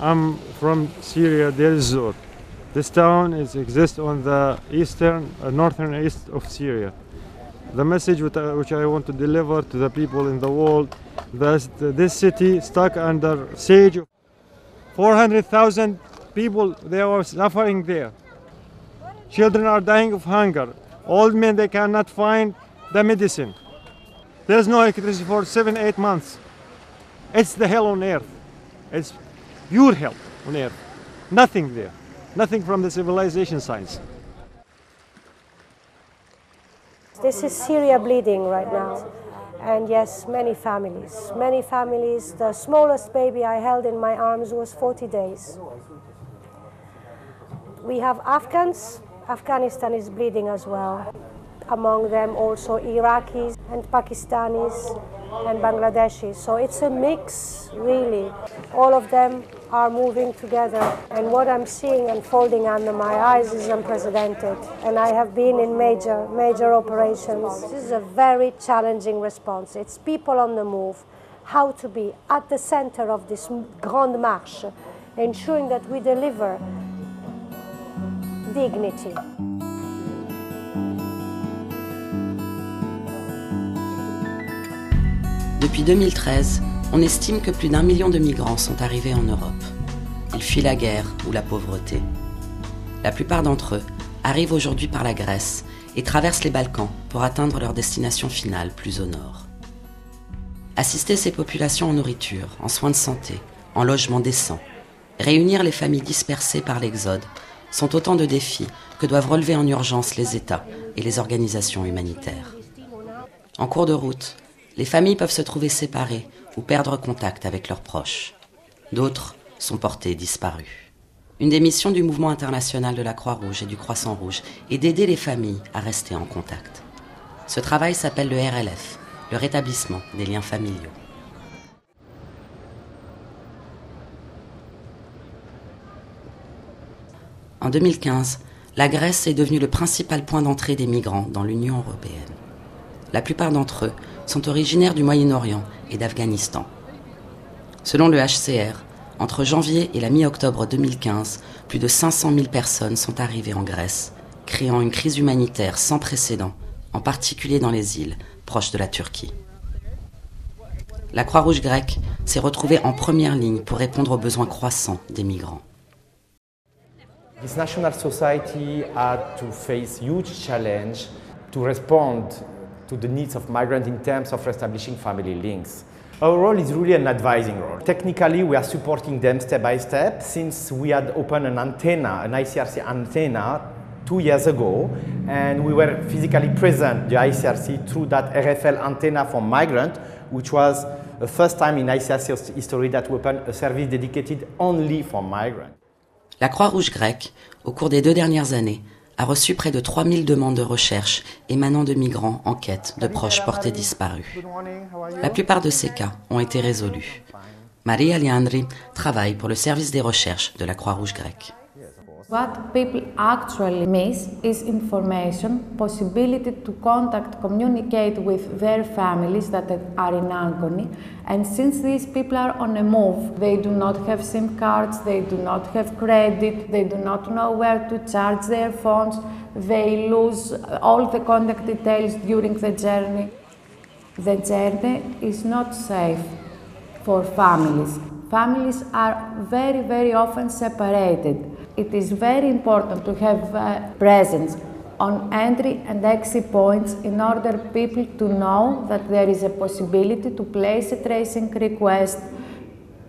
I'm from Syria, Deir ez-Zor. This town exists on the northern east of Syria. The message which I want to deliver to the people in the world, that this city stuck under siege. 400,000 people, they are suffering there. Children are dying of hunger. Old men, they cannot find the medicine. There's no electricity for 7-8 months. It's the hell on earth. It's pure hell on earth. Nothing there. Nothing from the civilization science. This is Syria bleeding right now. And yes, many families. Many families. The smallest baby I held in my arms was 40 days. We have Afghans. Afghanistan is bleeding as well. Among them also Iraqis and Pakistanis and Bangladeshis. So it's a mix, really. All of them are moving together. And what I'm seeing unfolding under my eyes is unprecedented. And I have been in major operations. This is a very challenging response. It's people on the move. How to be at the center of this Grande Marche, ensuring that we deliver dignity. Depuis 2013, on estime que plus d'1 million de migrants sont arrivés en Europe. Ils fuient la guerre ou la pauvreté. La plupart d'entre eux arrivent aujourd'hui par la Grèce et traversent les Balkans pour atteindre leur destination finale plus au nord. Assister ces populations en nourriture, en soins de santé, en logement décent, réunir les familles dispersées par l'Exode sont autant de défis que doivent relever en urgence les États et les organisations humanitaires. En cours de route, les familles peuvent se trouver séparées ou perdre contact avec leurs proches. D'autres sont portés disparus. Une des missions du mouvement international de la Croix-Rouge et du Croissant-Rouge est d'aider les familles à rester en contact. Ce travail s'appelle le RLF, le rétablissement des liens familiaux. En 2015, la Grèce est devenue le principal point d'entrée des migrants dans l'Union européenne. La plupart d'entre eux sont originaires du Moyen-Orient et d'Afghanistan. Selon le HCR, entre janvier et la mi-octobre 2015, plus de 500 000 personnes sont arrivées en Grèce, créant une crise humanitaire sans précédent, en particulier dans les îles proches de la Turquie. La Croix-Rouge grecque s'est retrouvée en première ligne pour répondre aux besoins croissants des migrants. This national society had to face huge challenge to respond to the needs of migrants in terms of establishing family links. Our role is really an advising role. Technically, we are supporting them step by step since we had opened an antenna, an ICRC antenna 2 years ago, and we were physically present, the ICRC, through that RFL antenna for migrants, which was the first time in ICRC history that we opened a service dedicated only for migrants. La Croix-Rouge grecque, au cours des 2 dernières années, a reçu près de 3000 demandes de recherche émanant de migrants en quête de proches portés disparus. La plupart de ces cas ont été résolus. Maria Leandri travaille pour le service des recherches de la Croix-Rouge grecque. What people actually miss is information, possibility to contact, communicate with their families that are in agony. And since these people are on a move, they do not have SIM cards, they do not have credit, they do not know where to charge their phones, they lose all the contact details during the journey. The journey is not safe for families. Families are very, very often separated. It is very important to have presence on entry and exit points in order people to know that there is a possibility to place a tracing request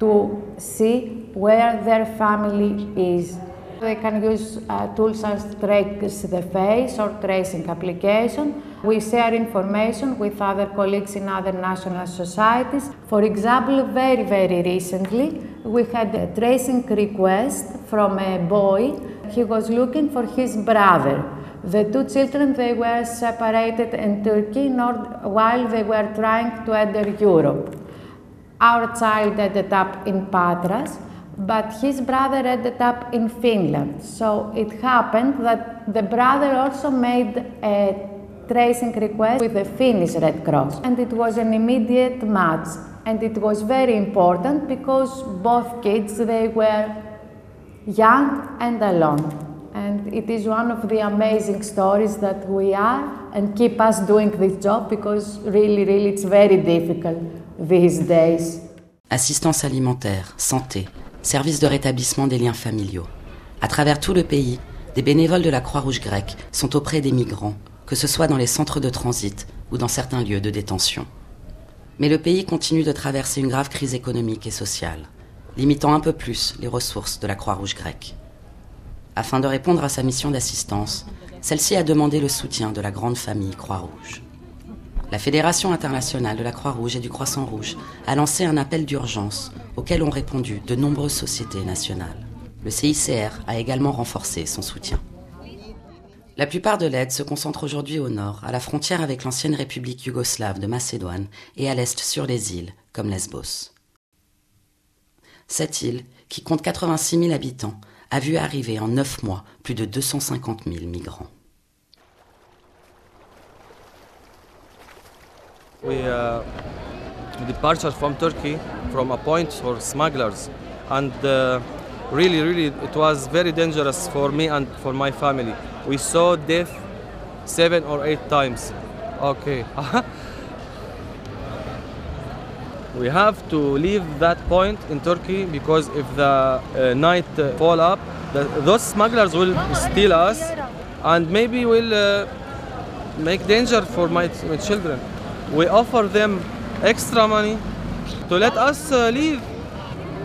to see where their family is. They can use tools as Trace the Face or tracing application. We share information with other colleagues in other national societies. For example, very, very recently, we had a tracing request from a boy. He was looking for his brother. The 2 children, they were separated in Turkey while they were trying to enter Europe. Our child ended up in Patras, but his brother ended up in Finland. So it happened that the brother also made a tracing request with the Finnish Red Cross, and it was an immediate match. And it was very important because both kids, they were young and alone. And it is one of the amazing stories that we are and keep us doing this job because really it's very difficult these days. Assistance alimentaire, santé, service de rétablissement des liens familiaux. À travers tout le pays, des bénévoles de la Croix-Rouge grecque sont auprès des migrants, que ce soit dans les centres de transit ou dans certains lieux de détention. Mais le pays continue de traverser une grave crise économique et sociale, limitant un peu plus les ressources de la Croix-Rouge grecque. Afin de répondre à sa mission d'assistance, celle-ci a demandé le soutien de la grande famille Croix-Rouge. La Fédération internationale de la Croix-Rouge et du Croissant-Rouge a lancé un appel d'urgence auquel ont répondu de nombreuses sociétés nationales. Le CICR a également renforcé son soutien. La plupart de l'aide se concentre aujourd'hui au nord, à la frontière avec l'ancienne République yougoslave de Macédoine, et à l'est sur les îles, comme Lesbos. Cette île, qui compte 86 000 habitants, a vu arriver en 9 mois plus de 250 000 migrants. We departed from Turkey from a point for smugglers, and really it was very dangerous for me and for my family. We saw death 7 or 8 times. Okay. We have to leave that point in Turkey because if the night fall up, those smugglers will steal us and maybe will make danger for my children. We offer them extra money to let us leave.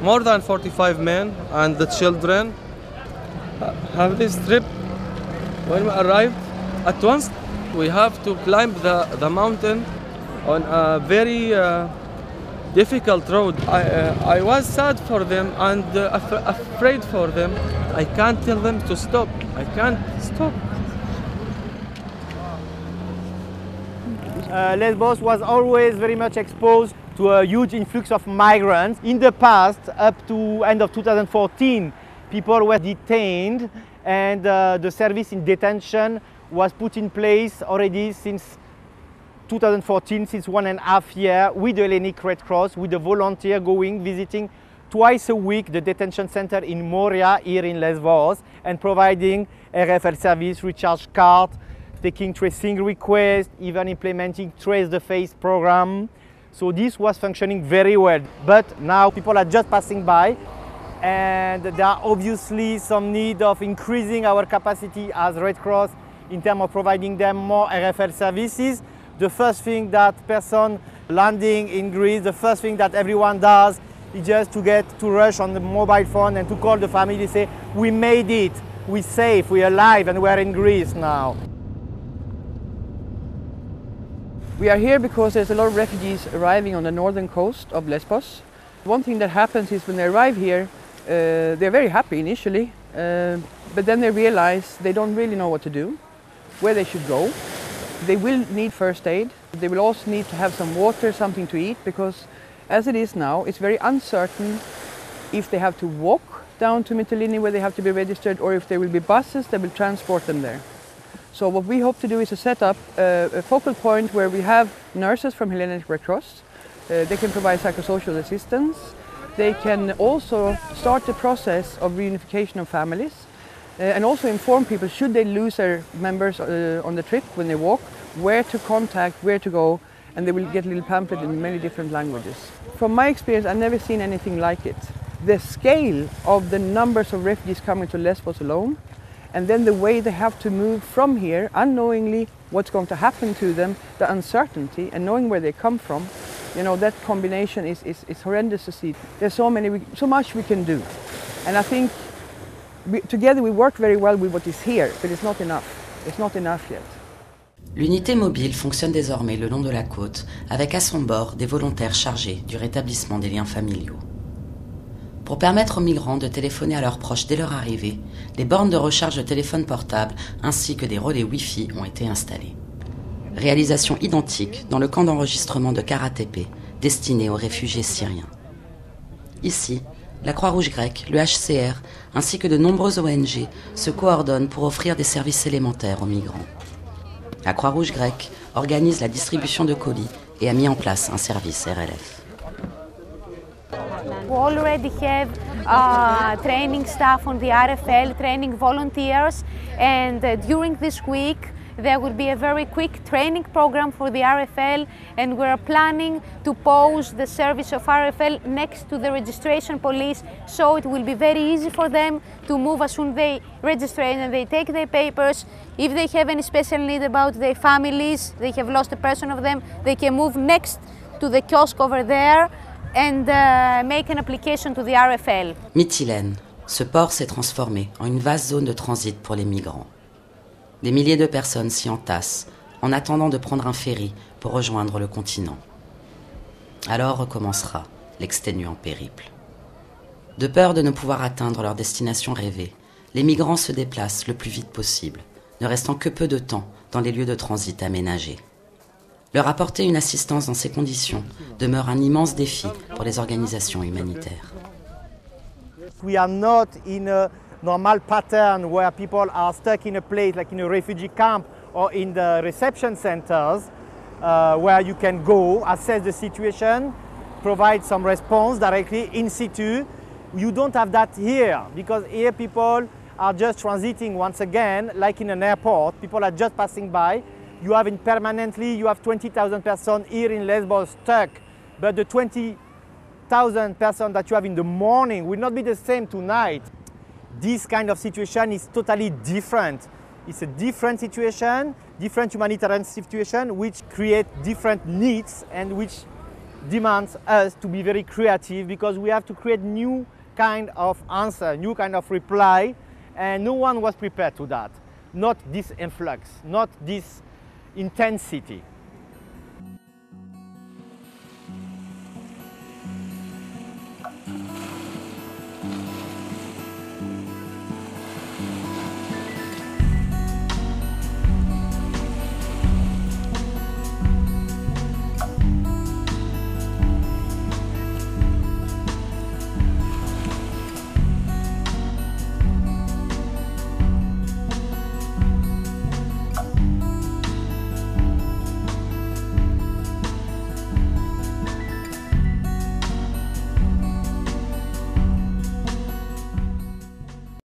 More than 45 men and the children have this trip. When we arrived, at once we have to climb the mountain on a very difficult road. I was sad for them and afraid for them. I can't tell them to stop. I can't stop. Lesbos was always very much exposed to a huge influx of migrants. In the past, up to end of 2014, people were detained and the service in detention was put in place already since 2014, since 1.5 years, with the Hellenic Red Cross, with the volunteer going, visiting twice a week the detention center in Moria, here in Lesbos, and providing RFL service, recharge card, taking tracing requests, even implementing Trace the Face program. So this was functioning very well. But now people are just passing by, and there are obviously some need of increasing our capacity as Red Cross in terms of providing them more RFL services. The first thing that person landing in Greece, the first thing that everyone does is just to rush on the mobile phone and to call the family, say, we made it, we're safe, we're alive, and we're in Greece now. We are here because there's a lot of refugees arriving on the northern coast of Lesbos. One thing that happens is when they arrive here, they're very happy initially, but then they realize they don't really know what to do, where they should go. They will need first aid. They will also need to have some water, something to eat, because as it is now, it's very uncertain if they have to walk down to Mytilene where they have to be registered, or if there will be buses that will transport them there. So what we hope to do is to set up a focal point where we have nurses from Hellenic Red Cross. They can provide psychosocial assistance. They can also start the process of reunification of families and also inform people, should they lose their members on the trip when they walk, where to contact, where to go, and they will get a little pamphlet in many different languages. From my experience, I've never seen anything like it. The scale of the numbers of refugees coming to Lesbos alone, and then the way they have to move from here, unknowingly what's going to happen to them, the uncertainty, and knowing where they come from, you know, that combination is horrendous to see. There's so much we can do. And I think together we work very well with what is here, but it's not enough. It's not enough yet. L'unité mobile fonctionne désormais le long de la côte, avec à son bord des volontaires chargés du rétablissement des liens familiaux. Pour permettre aux migrants de téléphoner à leurs proches dès leur arrivée, des bornes de recharge de téléphone portable ainsi que des relais Wi-Fi ont été installés. Réalisation identique dans le camp d'enregistrement de Karatepe, destiné aux réfugiés syriens. Ici, la Croix-Rouge grecque, le HCR, ainsi que de nombreuses ONG se coordonnent pour offrir des services élémentaires aux migrants. La Croix-Rouge grecque organise la distribution de colis et a mis en place un service RLF. already have training staff on the RFL, training volunteers, and during this week there will be a very quick training program for the RFL, and we're planning to pose the service of RFL next to the registration police, so it will be very easy for them to move as soon as they register and they take their papers. If they have any special need about their families, they have lost a person of them, they can move next to the kiosk over there and make an application to the RFL. Mytilène, ce port s'est transformé en une vaste zone de transit pour les migrants. Des milliers de personnes s'y entassent en attendant de prendre un ferry pour rejoindre le continent. Alors recommencera l'exténuant périple. De peur de ne pouvoir atteindre leur destination rêvée, les migrants se déplacent le plus vite possible, ne restant que peu de temps dans les lieux de transit aménagés. Leur apporter une assistance dans ces conditions demeure un immense défi pour les organisations humanitaires. We are not in a normal pattern where people are stuck in a place like in a refugee camp or in the reception centers where you can go, assess the situation, provide some response directly in situ. You don't have that here, because here people are just transiting once again, like in an airport. People are just passing by. You have permanently, you have 20,000 persons here in Lesbos stuck, but the 20,000 persons that you have in the morning will not be the same tonight. This kind of situation is totally different. It's a different situation, different humanitarian situation, which create different needs and which demands us to be very creative, because we have to create new kind of answer, new kind of reply, and no one was prepared to that. Not this influx, not this intensity.